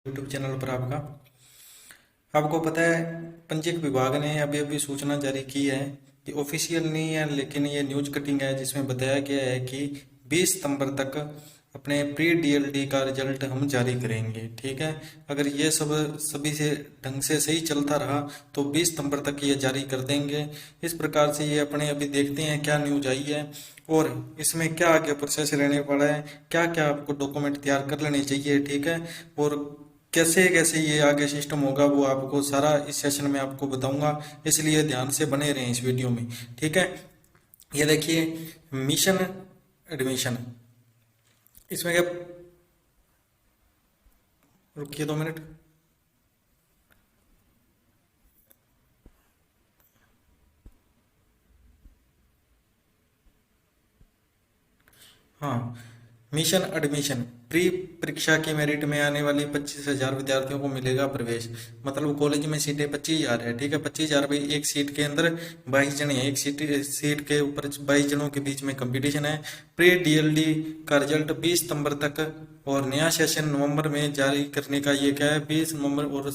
YouTube channel पर आपको पता है, पंजीयक विभाग ने अभी अभी सूचना जारी की है कि ऑफिशियल नहीं है लेकिन ये न्यूज कटिंग है जिसमें बताया गया है कि 20 सितंबर तक अपने प्री डीएलडी का रिजल्ट हम जारी करेंगे। ठीक है, अगर ये सब सभी से ढंग से सही चलता रहा तो 20 सितंबर तक ये जारी कर देंगे। इस प्रकार से ये अपने अभी देखते हैं क्या न्यूज आई है और इसमें क्या आगे प्रोसेस रहने वाला है, क्या क्या आपको डॉक्यूमेंट तैयार कर लेने चाहिए। ठीक है, और कैसे कैसे ये आगे सिस्टम होगा वो आपको सारा इस सेशन में आपको बताऊंगा, इसलिए ध्यान से बने रहें इस वीडियो में। ठीक है, ये देखिए मिशन एडमिशन, इसमें क्या, रुकिए 2 मिनट। हाँ, मिशन एडमिशन प्री परीक्षा की मेरिट में आने वाली 25,000 विद्यार्थियों को मिलेगा प्रवेश। मतलब कॉलेज में सीटें 25,000 है। ठीक है, 25,000 भाई, एक सीट के अंदर 22 जने हैं, एक सीट के ऊपर 22 जनों के बीच में कंपटीशन है। प्री डीएलडी का रिजल्ट 20 सितंबर तक और नया सेशन नवंबर में जारी करने का ये क्या है, 20 नवंबर। और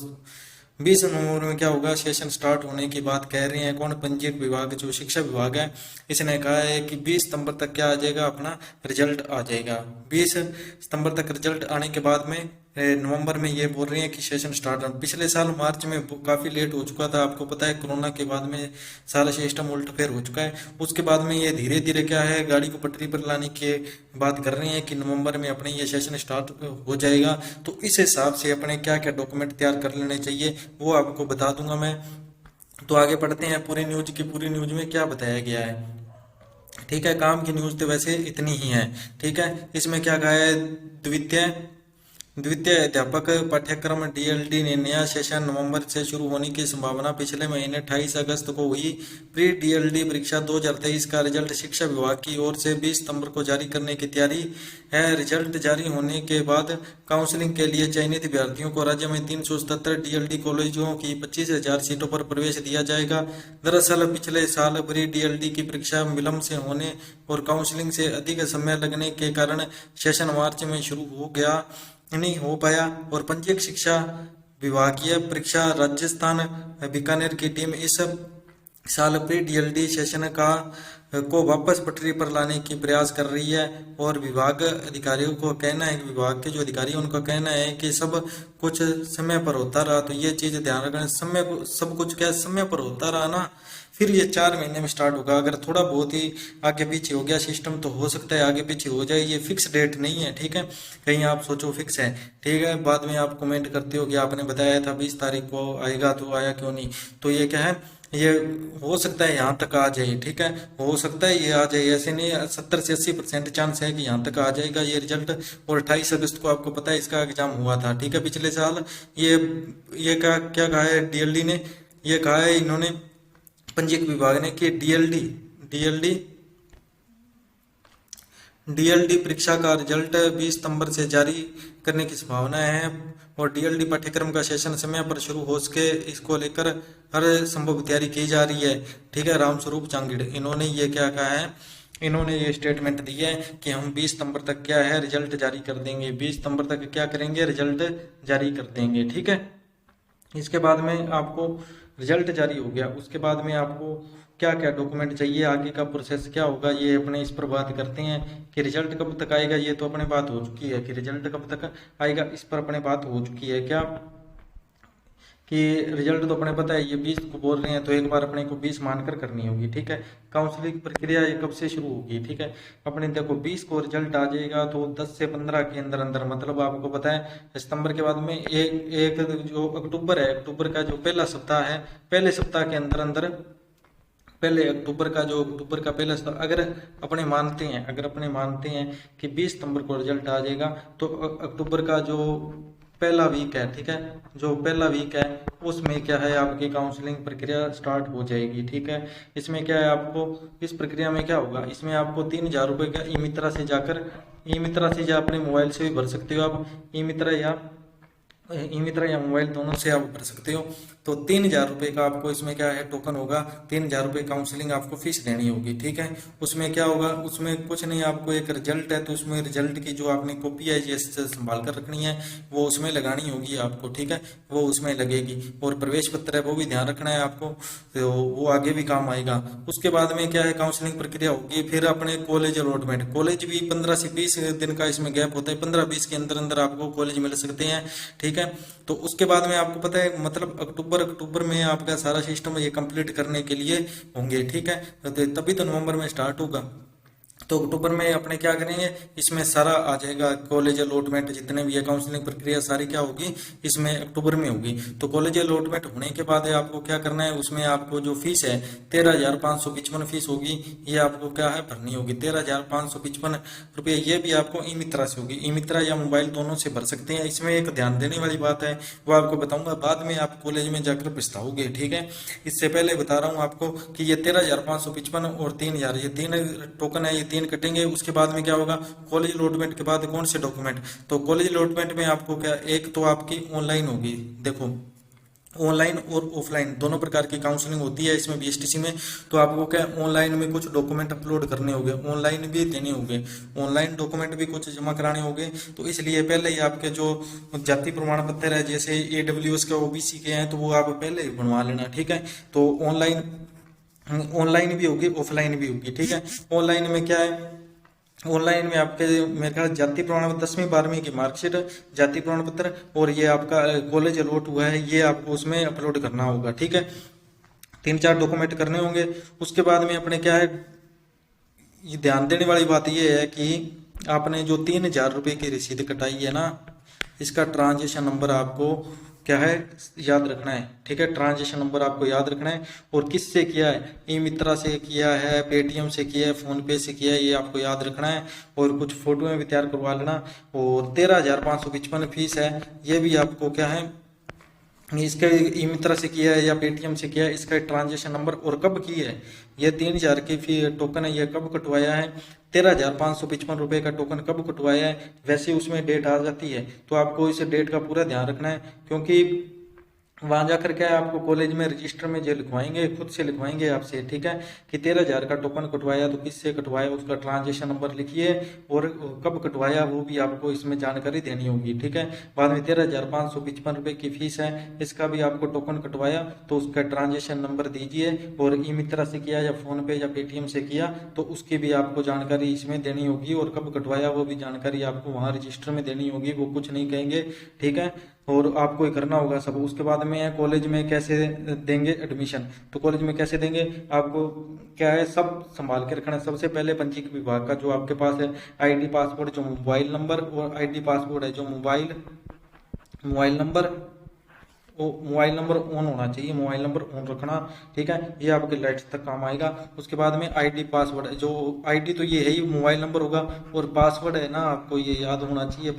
20 नवंबर में क्या होगा, सेशन स्टार्ट होने की बात कह रहे हैं कौन, पंजीयक विभाग जो शिक्षा विभाग है, इसने कहा है कि 20 सितंबर तक क्या आ जाएगा, अपना रिजल्ट आ जाएगा। 20 सितंबर तक रिजल्ट आने के बाद में नवंबर में ये बोल रहे हैं कि सेशन स्टार्ट। पिछले साल मार्च में काफी लेट हो चुका था, आपको पता है कोरोना के बाद में सारा सिस्टम उल्ट फेर हो चुका है। उसके बाद में ये धीरे धीरे क्या है, गाड़ी को पटरी पर लाने की बात कर रहे हैं कि नवंबर में अपने ये सेशन स्टार्ट हो जाएगा। तो इस हिसाब से अपने क्या क्या डॉक्यूमेंट तैयार कर लेने चाहिए वो आपको बता दूंगा मैं। तो आगे पढ़ते हैं पूरी न्यूज की, पूरी न्यूज में क्या बताया गया है। ठीक है, काम की न्यूज तो वैसे इतनी ही है। ठीक है, इसमें क्या कहा है, द्वितीय द्वितीय अध्यापक पाठ्यक्रम डीएलडी ने नया सेशन नवंबर से शुरू होने की संभावना। पिछले महीने 28 अगस्त को हुई प्री डीएलडी परीक्षा 2023 का रिजल्ट शिक्षा विभाग की ओर से 20 सितंबर को जारी करने की तैयारी है। रिजल्ट जारी होने के बाद काउंसलिंग के लिए चयनित अभ्यर्थियों को राज्य में 377 डीएलडी कॉलेजों की 25,000 सीटों पर प्रवेश दिया जाएगा। दरअसल पिछले साल प्री डीएलडी की परीक्षा विलंब से होने और काउंसलिंग से अधिक समय लगने के कारण सेशन मार्च में शुरू हो गया नहीं हो पाया और पंजीयक शिक्षा विभागीय परीक्षा राजस्थान बीकानेर की टीम इस साल प्री डीएलडी सेशन को वापस पटरी पर लाने की प्रयास कर रही है। और विभाग अधिकारियों को कहना है, विभाग के जो अधिकारी हैं उनका कहना है कि सब कुछ समय पर होता रहा, तो ये चीज ध्यान रखना, समय को सब कुछ क्या समय पर होता रहा ना, फिर ये 4 महीने में स्टार्ट होगा। अगर थोड़ा बहुत ही आगे पीछे हो गया सिस्टम तो हो सकता है आगे पीछे हो जाए, ये फिक्स डेट नहीं है। ठीक है, कहीं आप सोचो फिक्स है, ठीक है, बाद में आप कमेंट करते हो कि आपने बताया था 20 तारीख को आएगा तो आया क्यों नहीं। तो ये क्या है, ये हो सकता है यहाँ तक आ जाए। ठीक है, हो सकता है ये आ जाए, ऐसे नहीं, 70 से 80% चांस है कि यहाँ तक आ जाएगा ये रिजल्ट। और 28 अगस्त को आपको पता है इसका एग्जाम हुआ था। ठीक है, पिछले साल ये क्या क्या कहा है डीएलडी ने, ये कहा है इन्होंने पंजीयक विभाग ने कि डीएलडी डीएलडी परीक्षा का रिजल्ट 20 सितंबर से जारी करने की संभावना है और डीएलडी पाठ्यक्रम का सेशन समय पर शुरू हो सके इसको लेकर हर संभव तैयारी की जा रही है। ठीक है, रामस्वरूप चांगिड़ इन्होंने ये क्या कहा है, इन्होंने ये स्टेटमेंट दिया है कि हम 20 सितंबर तक क्या है रिजल्ट जारी कर देंगे, 20 सितंबर तक क्या करेंगे, रिजल्ट जारी कर देंगे। ठीक है, इसके बाद में आपको रिजल्ट जारी हो गया, उसके बाद में आपको क्या क्या डॉक्यूमेंट चाहिए, आगे का प्रोसेस क्या होगा, ये अपने इस पर बात करते हैं। कि रिजल्ट कब तक आएगा, ये तो अपने बात हो चुकी है कि रिजल्ट कब तक आएगा, इस पर अपने बात हो चुकी है क्या, कि रिजल्ट तो अपने पता है ये 20 को बोल रहे हैं तो एक बार अपने को 20 मानकर करनी होगी। ठीक है, काउंसलिंग प्रक्रिया ये कब से शुरू होगी। ठीक है, अपने देखो 20 को रिजल्ट आ जाएगा तो 10 से 15 के अंदर अंदर, मतलब आपको पता है सितंबर के बाद में एक जो अक्टूबर है, अक्टूबर का जो पहला सप्ताह है, पहले सप्ताह के अंदर अंदर, पहले अक्टूबर का जो अक्टूबर का पहला सप्ताह अगर अपने मानते हैं कि 20 सितंबर को रिजल्ट आ जाएगा तो अक्टूबर का जो पहला वीक है, ठीक है, जो पहला वीक है उसमें क्या है आपकी काउंसलिंग प्रक्रिया स्टार्ट हो जाएगी। ठीक है, इसमें क्या है, आपको इस प्रक्रिया में क्या होगा, इसमें आपको 3,000 रुपये का ई मित्रा से या अपने मोबाइल से भी भर सकते हो आप। ई मित्रा या ई मित्रा या मोबाइल दोनों से आप भर सकते हो। तो 3,000 रुपये का आपको इसमें क्या है टोकन होगा, 3,000 रुपये काउंसलिंग आपको फीस देनी होगी, ठीक है। उसमें क्या होगा, उसमें कुछ नहीं, आपको एक रिजल्ट है तो उसमें रिजल्ट की जो आपने कॉपी है ये संभाल कर रखनी है, वो उसमें लगानी होगी आपको, ठीक है, वो उसमें लगेगी। और प्रवेश पत्र है वो भी ध्यान रखना है आपको, तो वो आगे भी काम आएगा। उसके बाद में क्या है काउंसलिंग प्रक्रिया होगी, फिर अपने कॉलेज अलॉटमेंट, कॉलेज भी 15 से 20 दिन का इसमें गैप होता है, 15-20 के अंदर अंदर आपको कॉलेज मिल सकते हैं, ठीक है। तो उसके बाद में आपको पता है मतलब अक्टूबर में आपका सारा सिस्टम ये कंप्लीट करने के लिए होंगे, ठीक है। तो तभी तो नवंबर में स्टार्ट होगा। तो अक्टूबर में अपने क्या करेंगे, इसमें सारा आ जाएगा, कॉलेज अलॉटमेंट जितने भी है, काउंसलिंग प्रक्रिया सारी क्या होगी इसमें अक्टूबर में होगी। तो कॉलेज अलॉटमेंट होने के बाद है आपको क्या करना है, उसमें आपको जो फीस है 13,555 फीस होगी, ये आपको क्या है भरनी होगी, 13,555 रुपये। ये भी आपको ई मित्रा से होगी, ई मित्रा या मोबाइल दोनों से भर सकते हैं। इसमें एक ध्यान देने वाली बात है, वो आपको बताऊंगा बाद में, आप कॉलेज में जाकर पछताओगे, ठीक है। इससे पहले बता रहा हूँ आपको कि ये 13,555 और 3,000, ये तीन टोकन है, ये तीन कटेंगे। उसके बाद में क्या होगा, कॉलेज अलॉटमेंट के बाद कौन से डॉक्यूमेंट, तो कॉलेज अलॉटमेंट में आपको क्या, एक तो आपकी ऑनलाइन होगी, देखो ऑनलाइन और ऑफलाइन दोनों प्रकार की काउंसलिंग होती है इसमें बीएसटीसी में। तो आपको क्या ऑनलाइन में कुछ डॉक्यूमेंट अपलोड करने होंगे, ऑनलाइन भी देने होंगे, ऑनलाइन डॉक्यूमेंट भी कुछ जमा कराने होंगे। तो इसलिए पहले ही आपके जो जाति प्रमाण पत्र है, जैसे AWS के OBC के हैं, तो वो आप पहले ही बनवा लेना, ठीक है। तो ऑनलाइन भी होगी, ऑफलाइन भी होगी, ठीक है। ऑनलाइन में क्या है, ऑनलाइन में आपके मेरे ख्याल जाति प्रमाण पत्र, 10वीं 12वीं की मार्कशीट, जाति प्रमाण पत्र और ये आपका कॉलेज अलॉट हुआ है, ये आपको उसमें अपलोड करना होगा, ठीक है। 3-4 डॉक्यूमेंट करने होंगे। उसके बाद में अपने क्या है, ये ध्यान देने वाली बात ये है कि आपने जो 3,000 रुपये की रसीद कटाई है ना, इसका ट्रांजेक्शन नंबर आपको क्या है याद रखना है, ठीक है। ट्रांजेक्शन नंबर आपको याद रखना है, और किससे किया है, ई मित्रा से किया है, पेटीएम से किया है, फोन पे से किया है, ये आपको याद रखना है। और कुछ फोटो में भी तैयार करवा लेना। और 13,555 फीस है, ये भी आपको क्या है, इसका ई मित्रा से किया है या पेटीएम से किया है, इसका ट्रांजेक्शन नंबर और कब की है, ये 3,000 की फी टोकन है, ये कब कटवाया है, 13,555 रुपये का टोकन कब कटवाया है, वैसे उसमें डेट आ जाती है। तो आपको इस डेट का पूरा ध्यान रखना है, क्योंकि वहां जाकर क्या है आपको कॉलेज में रजिस्टर में जो लिखवाएंगे, खुद से लिखवाएंगे आपसे, ठीक है, कि 13,000 का टोकन कटवाया तो किससे कटवाया, उसका ट्रांजेक्शन नंबर लिखिए, और कब कटवाया वो भी आपको इसमें जानकारी देनी होगी, ठीक है। बाद में 13,555 रुपये की फीस है, इसका भी आपको टोकन कटवाया तो उसका ट्रांजेक्शन नंबर दीजिए, और ई मित्रा से किया या फोन पे या पेटीएम से किया तो उसकी भी आपको जानकारी इसमें देनी होगी, और कब कटवाया वो भी जानकारी आपको वहाँ रजिस्टर में देनी होगी, वो कुछ नहीं कहेंगे, ठीक है। और आपको ये करना होगा सब। उसके बाद में है कॉलेज में कैसे देंगे एडमिशन, तो कॉलेज में कैसे देंगे आपको क्या है सब संभाल के रखना है। सबसे पहले पंजीयक विभाग का जो आपके पास है आईडी पासपोर्ट, जो मोबाइल नंबर, और आईडी पासपोर्ट है जो मोबाइल नंबर, वो मोबाइल नंबर ऑन होना चाहिए, मोबाइल नंबर ऑन रखना, ठीक है, ये आपके लाइट्स तक काम आएगा। उसके बाद में आईडी पासवर्ड है, जो आईडी तो ये है ही, मोबाइल नंबर होगा, और पासवर्ड है ना आपको ये याद होना चाहिए,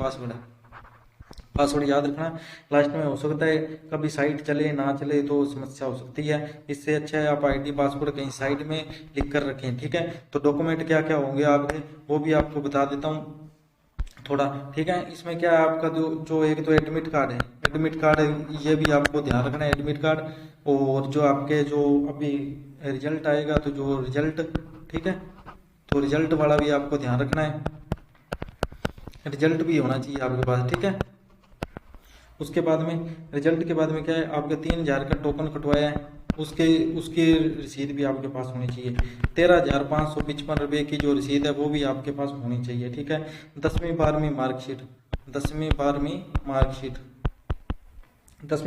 पासवर्ड याद रखना। लास्ट में हो सकता है कभी साइट चले ना चले तो समस्या हो सकती है, इससे अच्छा है आप आईडी पासवर्ड कहीं साइड में लिख कर रखें, ठीक है। तो डॉक्यूमेंट क्या क्या होंगे आपके, वो भी आपको बता देता हूँ थोड़ा, ठीक है। इसमें क्या है आपका जो एक तो एडमिट कार्ड है, एडमिट कार्ड ये भी आपको ध्यान रखना है, एडमिट कार्ड। और जो आपके जो अभी रिजल्ट आएगा तो जो रिजल्ट, ठीक है, तो रिजल्ट वाला भी आपको ध्यान रखना है, रिजल्ट भी होना चाहिए आपके पास, ठीक है। उसके बाद में रिजल्ट के बाद में क्या है, आपके 3,000 का टोकन कटवाया है, उसके उसकी रसीद भी आपके पास होनी चाहिए। 13,555 रुपये की जो रसीद है वो भी आपके पास होनी चाहिए, ठीक है। 10वीं 12वीं मार्कशीट, 10वीं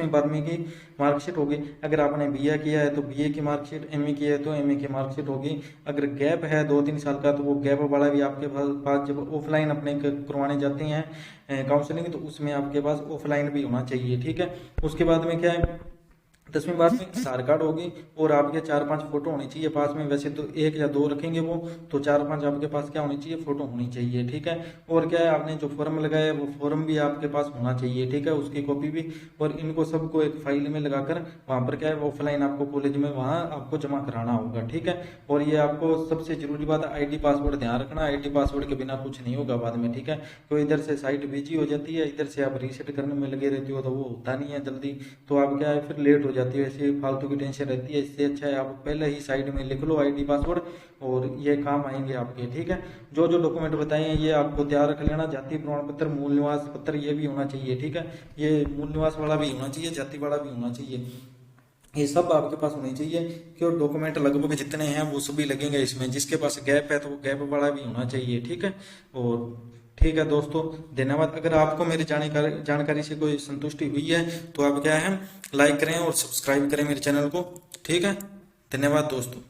12वीं की मार्कशीट होगी। अगर आपने बीए किया है तो बीए की मार्कशीट, एमए किया है तो एमए की मार्कशीट होगी। अगर गैप है 2-3 साल का तो वो गैप वाला भी आपके पास जब ऑफलाइन अपने करवाने जाते हैं काउंसलिंग, तो उसमें आपके पास ऑफलाइन भी होना चाहिए, ठीक है। उसके बाद में क्या है, 10वीं बात में आधार कार्ड होगी और आपके 4-5 फोटो होनी चाहिए पास में। वैसे तो 1 या 2 रखेंगे वो, तो 4-5 आपके पास क्या होनी चाहिए, फोटो होनी चाहिए, ठीक है। और क्या है, आपने जो फॉर्म लगाया है वो फॉर्म भी आपके पास होना चाहिए, ठीक है, उसकी कॉपी भी। और इनको सबको एक फाइल में लगाकर वहाँ पर क्या है, ऑफलाइन आपको कॉलेज में वहाँ आपको जमा कराना होगा, ठीक है। और ये आपको सबसे जरूरी बात है, ID पासवर्ड ध्यान रखना, ID पासवर्ड के बिना कुछ नहीं होगा बाद में, ठीक है। तो इधर से साइट बिजी हो जाती है, इधर से आप रीसेट करने में लगे रहते हो तो वो होता नहीं है जल्दी, तो आप क्या है फिर लेट हो जाती है, ऐसे फालतू की टेंशन रहती है। इससे अच्छा है आप पहले ही साइड में लिख लो ID पासवर्ड, और ये काम आएंगे आपके, ठीक है। जो जो डॉक्यूमेंट बताए हैं ये आपको तैयार रख लेना, जाति प्रमाण पत्र, मूल निवास पत्र ये भी होना चाहिए, ठीक है। ये मूल निवास वाला भी होना चाहिए, जाति वाला भी होना चाहिए, ये सब आपके पास होनी चाहिए। क्यों, डॉक्यूमेंट लगभग जितने हैं वो सभी लगेंगे इसमें, जिसके पास गैप है तो वो गैप वाला भी होना चाहिए, ठीक है। और ठीक है दोस्तों, धन्यवाद। अगर आपको मेरी जानकारी से कोई संतुष्टि हुई है तो आप क्या है, लाइक करें और सब्सक्राइब करें मेरे चैनल को, ठीक है। धन्यवाद दोस्तों।